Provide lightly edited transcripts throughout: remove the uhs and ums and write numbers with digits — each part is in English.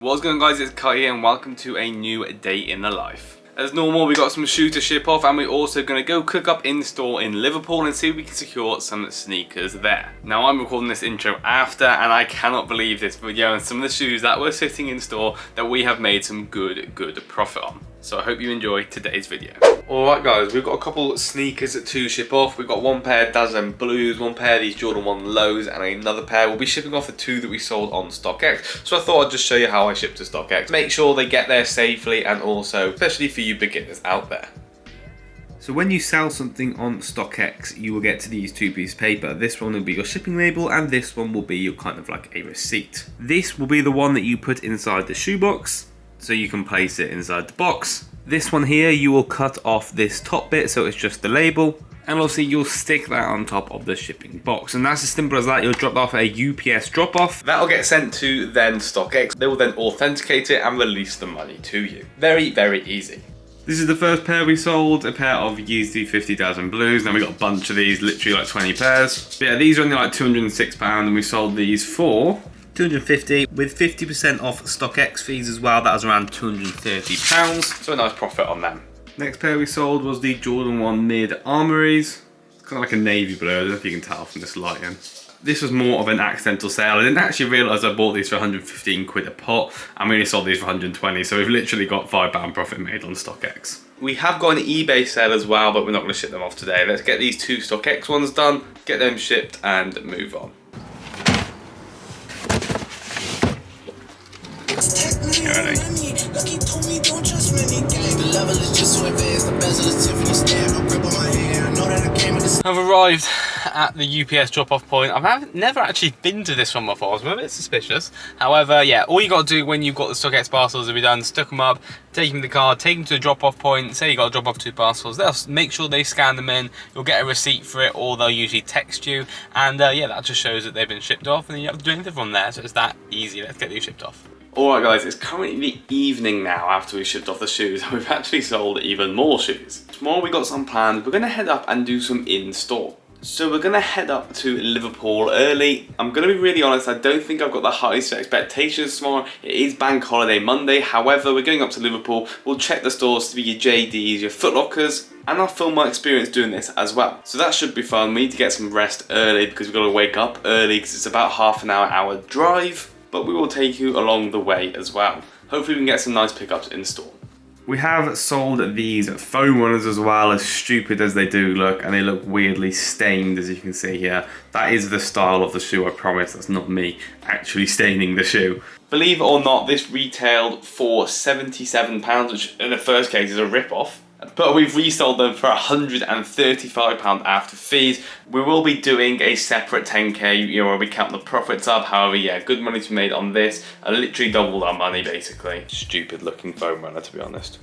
What's going on, guys, it's Kai here and welcome to a new day in the life. As normal, we got some shoes to ship off and we're also going to go cook up in-store in Liverpool and see if we can secure some sneakers there. Now I'm recording this intro after and I cannot believe this video and some of the shoes that were sitting in store that we have made some good profit on. So I hope you enjoy today's video. Alright guys, we've got a couple sneakers to ship off. We've got one pair of Dazzling Blues, one pair of these Jordan 1 Lows and another pair. We'll be shipping off the two that we sold on StockX. So I thought I'd just show you how I ship to StockX. Make sure they get there safely and also, especially for you beginners out there. So when you sell something on StockX, you will get to these two pieces of paper. This one will be your shipping label and this one will be your kind of like a receipt. This will be the one that you put inside the shoebox, so you can place it inside the box. This one here, you will cut off this top bit so it's just the label, and obviously you'll stick that on top of the shipping box, and that's as simple as that. You'll drop off a UPS drop off. That'll get sent to then StockX. They will then authenticate it and release the money to you. Very easy. This is the first pair we sold, a pair of Yeezy 50,000 Blues. Now we got a bunch of these, literally like 20 pairs. But yeah, these are only like £206 and we sold these for $250 with 50% off StockX fees as well. That was around £230, so a nice profit on them. Next pair we sold was the Jordan 1 Mid Armories. It's kind of like a navy blue, I don't know if you can tell from this lighting. This was more of an accidental sale. I didn't actually realise I bought these for 115 quid a pot and we only sold these for 120, so we've literally got £5 profit made on StockX. We have got an eBay sale as well, but we're not going to ship them off today. Let's get these two StockX ones done, get them shipped and move on. I've arrived at the UPS drop-off point. I've never actually been to this one before, so I'm a bit suspicious. However, yeah, all you got to do when you've got the StockX parcels to be done, stuck them up, take them to the car, take them to a drop-off point, say you got to drop off two parcels, they'll make sure they scan them in, you'll get a receipt for it, or they'll usually text you, and yeah, that just shows that they've been shipped off, and then you don't have to do anything from there, so it's that easy. Let's get these shipped off. Alright guys, it's currently the evening now after we shipped off the shoes and we've actually sold even more shoes. Tomorrow we got some plans. We're going to head up and do some in-store. So we're going to head up to Liverpool early. I'm going to be really honest, I don't think I've got the highest expectations tomorrow. It is Bank Holiday Monday, however we're going up to Liverpool. We'll check the stores to be your JDs, your Foot Lockers, and I'll film my experience doing this as well. So that should be fun. We need to get some rest early because we've got to wake up early because it's about half an hour drive. But we will take you along the way as well. Hopefully we can get some nice pickups in store. We have sold these foam runners as well, as stupid as they do look, and they look weirdly stained, as you can see here. That is the style of the shoe, I promise. That's not me actually staining the shoe. Believe it or not, this retailed for £77, which in the first case is a rip-off. But we've resold them for £135 after fees. We will be doing a separate 10k, where we count the profits up. However, yeah, good money to be made on this. I literally doubled our money, basically. Stupid looking foam runner, to be honest.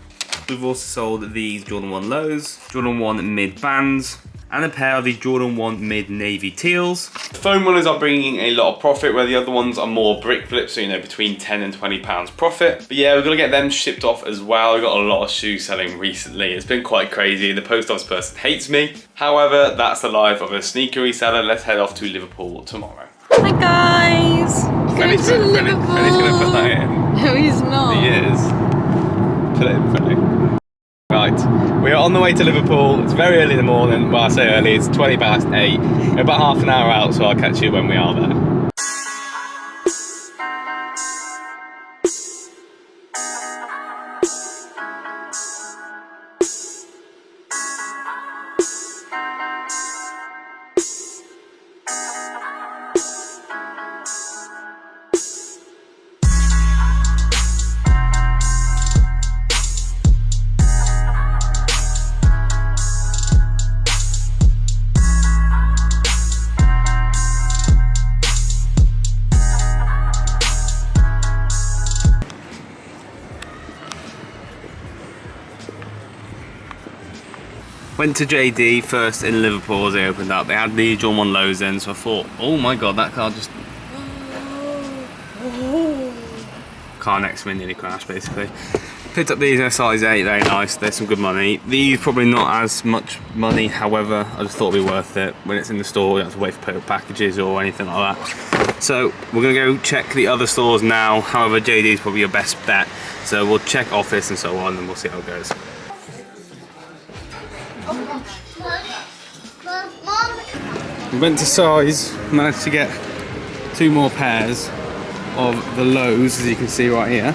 We've also sold these Jordan 1 Lows, Jordan 1 Mid Bands, and a pair of these Jordan 1 Mid Navy Teals. The foam runners are bringing a lot of profit, where the other ones are more brick flips, so you know, between £10 and £20 profit. But yeah, we're gonna get them shipped off as well. We've got a lot of shoes selling recently. It's been quite crazy. The post office person hates me. However, that's the life of a sneaker reseller. Let's head off to Liverpool tomorrow. Hi guys! Going to Liverpool! Freddie's gonna put that in. No, he's not. He is. Put it in, Freddie. Right, we're on the way to Liverpool. It's very early in the morning. Well, I say early, it's 8:20. We're about half an hour out, so I'll catch you when we are there. Went to JD first in Liverpool as they opened up. They had the Jordan 1 Lows in, so I thought, oh my god, that car just... Car next to me nearly crashed, basically. Picked up these in a size 8, very nice, there's some good money. These probably not as much money, however, I just thought it'd be worth it. When it's in the store, you don't have to wait for packages or anything like that. So we're gonna go check the other stores now, however JD is probably your best bet. So we'll check office and so on and we'll see how it goes. We went to size, managed to get 2 more pairs of the lows, as you can see right here.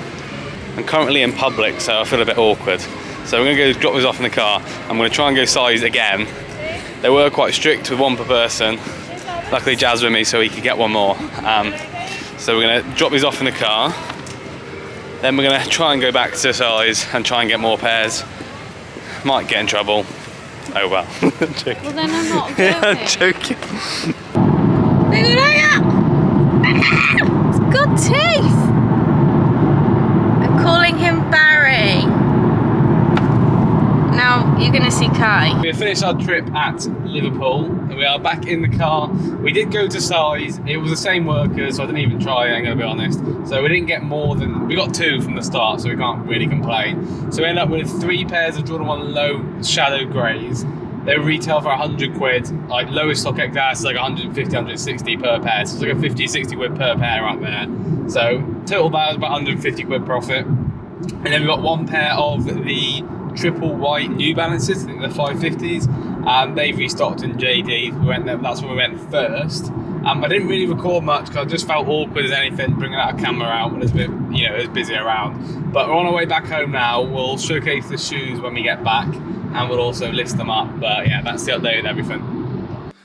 I'm currently in public, so I feel a bit awkward. So we're gonna go drop these off in the car. I'm gonna try and go size again. They were quite strict with 1 per person. Luckily Jazz with me so he could get 1 more. So we're gonna drop these off in the car. Then we're gonna try and go back to size and try and get more pairs. Might get in trouble. Oh well. Joking. Well then I'm not going. Yeah, I'm joking. It's got teeth. I'm calling him Barry. Now you're gonna see Kai. We have finished our trip at Liverpool and we are back in the car. We did go to size, it was the same workers, so I didn't even try it, I'm gonna be honest. So we didn't get more than, we got 2 from the start, so we can't really complain. So we ended up with 3 pairs of Jordan 1 low shadow greys. They retail for 100 quid, like lowest StockX gas is like 150, 160 per pair. So it's like a 50, 60 quid per pair right there. So total value is about 150 quid profit. And then we got 1 pair of the triple white New Balances, I think they're 550s. They've restocked in JD. We went there, that's when we went first. I didn't really record much because I just felt awkward as anything bringing out a camera out when it's a bit, you know, it was busy around. But we're on our way back home now. We'll showcase the shoes when we get back and we'll also list them up. But yeah, that's the update and everything.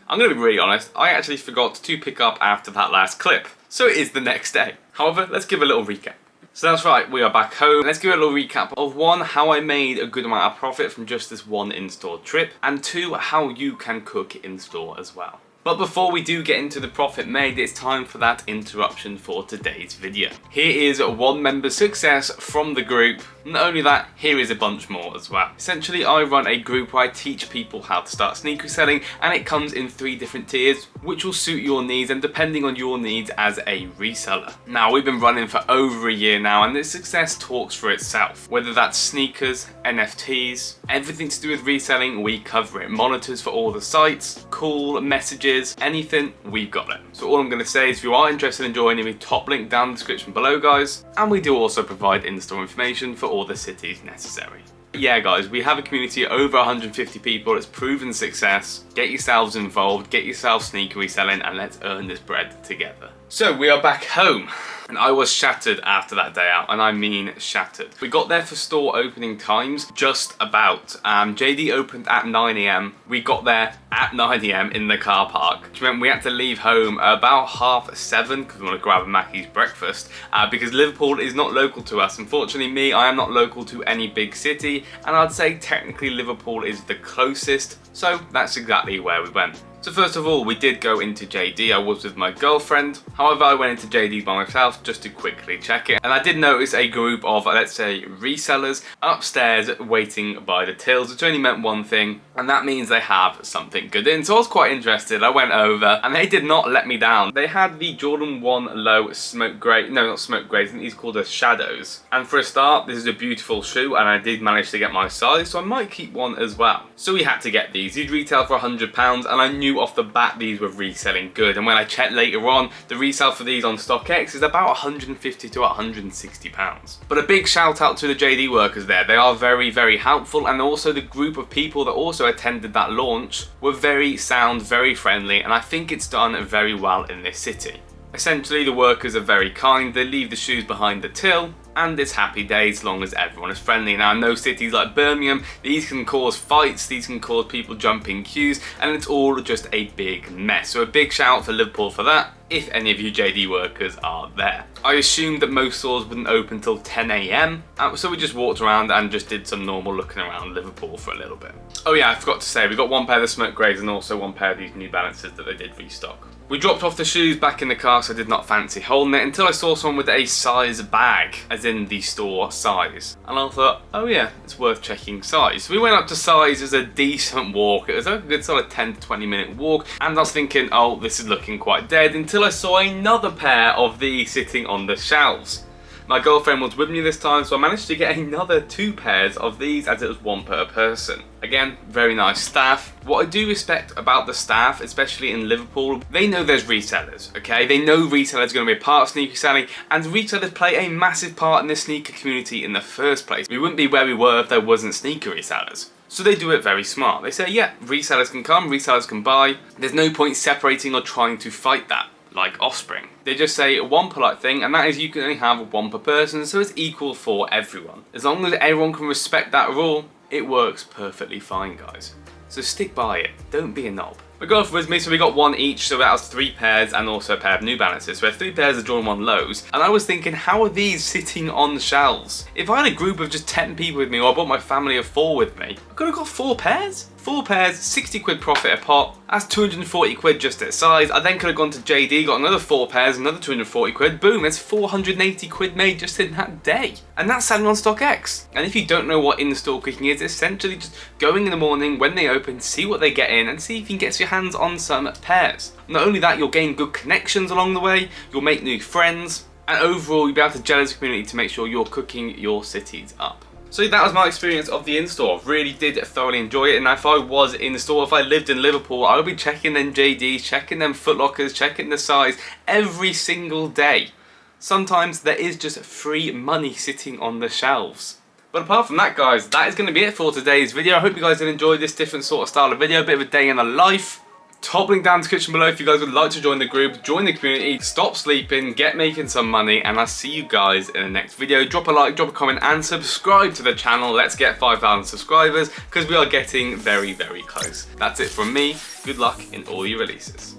I'm going to be really honest, I actually forgot to pick up after that last clip. So it is the next day. However, let's give a little recap. So that's right, we are back home. Let's give a little recap of 1, how I made a good amount of profit from just this 1 in-store trip, and 2, how you can cook in-store as well. But before we do get into the profit made, it's time for that interruption for today's video. Here is 1 member's success from the group. Not only that, here is a bunch more as well. Essentially, I run a group where I teach people how to start sneaker selling, and it comes in 3 different tiers, which will suit your needs and depending on your needs as a reseller. Now, we've been running for over a year now, and this success talks for itself. Whether that's sneakers, NFTs, everything to do with reselling, we cover it. Monitors for all the sites, call, messages, anything, we've got it. So all I'm going to say is if you are interested in joining me, top link down in the description below, guys. And we do also provide in-store information for all the cities necessary. Yeah guys, we have a community of over 150 people. It's proven success. Get yourselves involved, get yourself sneaker reselling, and let's earn this bread together. So we are back home. And I was shattered after that day out, and I mean shattered. We got there for store opening times, just about. JD opened at 9 AM. We got there at 9 AM in the car park, which meant we had to leave home about 7:30 because we want to grab a Mackey's breakfast, because Liverpool is not local to us. Unfortunately, me, I am not local to any big city, and I'd say technically Liverpool is the closest, so that's exactly where we went. So first of all, we did go into JD. I was with my girlfriend. However, I went into JD by myself just to quickly check it. And I did notice a group of, let's say, resellers upstairs waiting by the tills, which only meant one thing, and that means they have something good in. So I was quite interested. I went over and they did not let me down. They had the Jordan 1 low smoke grey, no, not smoke greys, I think these called the shadows. And for a start, this is a beautiful shoe and I did manage to get my size, so I might keep one as well. So we had to get these. These retail for £100 and I knew off the bat these were reselling good, and when I checked later on, the resale for these on StockX is about £150 to £160. But a big shout out to the JD workers there. They are very, very helpful, and also the group of people that also attended that launch were very sound, very friendly, and I think it's done very well in this city. Essentially, the workers are very kind. They leave the shoes behind the till, and it's happy days as long as everyone is friendly. Now, in those cities like Birmingham, these can cause fights, these can cause people jumping queues, and it's all just a big mess. So a big shout out to Liverpool for that, if any of you JD workers are there. I assumed that most stores wouldn't open until 10 AM, so we just walked around and just did some normal looking around Liverpool for a little bit. Oh yeah, I forgot to say, we got 1 pair of the smoke greys and also 1 pair of these New Balances that they did restock. We dropped off the shoes back in the car, so I did not fancy holding it until I saw someone with a size bag, as in the store size. And I thought, oh yeah, it's worth checking size. So we went up to size. It was a decent walk. It was a good sort of 10 to 20 minute walk. And I was thinking, oh, this is looking quite dead, until I saw another pair of these sitting on the shelves. My girlfriend was with me this time, so I managed to get another 2 pairs of these, as it was 1 per person. Again, very nice staff. What I do respect about the staff, especially in Liverpool, they know there's resellers, okay? They know resellers are going to be a part of sneaker selling, and resellers play a massive part in the sneaker community in the first place. We wouldn't be where we were if there wasn't sneaker resellers. So they do it very smart. They say, yeah, resellers can come, resellers can buy. There's no point separating or trying to fight that, like Offspring. They just say one polite thing, and that is you can only have 1 per person, so it's equal for everyone. As long as everyone can respect that rule, it works perfectly fine, guys. So stick by it, don't be a knob. My girlfriend with me, so we got 1 each, so that was 3 pairs and also a pair of New Balances. So we have 3 pairs of Jordan 1 lows, and I was thinking, how are these sitting on the shelves? If I had a group of just 10 people with me, or I brought my family of 4 with me, I could have got 4 pairs. 4 pairs, 60 quid profit a pop, that's 240 quid just at size. I then could have gone to JD, got another 4 pairs, another 240 quid, boom, it's 480 quid made just in that day. And that's selling on StockX. And if you don't know what in-store cooking is, it's essentially just going in the morning when they open, see what they get in, and see if you can get your hands on some pairs. Not only that, you'll gain good connections along the way, you'll make new friends, and overall you'll be able to gel as a community to make sure you're cooking your cities up. So that was my experience of the in-store. Really did thoroughly enjoy it, and if I was in the store, if I lived in Liverpool, I would be checking them JDs, checking them Foot Lockers, checking the size every single day. Sometimes there is just free money sitting on the shelves. But apart from that, guys, that is going to be it for today's video. I hope you guys did enjoy this different sort of style of video, a bit of a day in the life. Top link down in the description below if you guys would like to join the group, join the community, stop sleeping, get making some money, and I'll see you guys in the next video. Drop a like, drop a comment, and subscribe to the channel. Let's get 5,000 subscribers, because we are getting very, very close. That's it from me. Good luck in all your releases.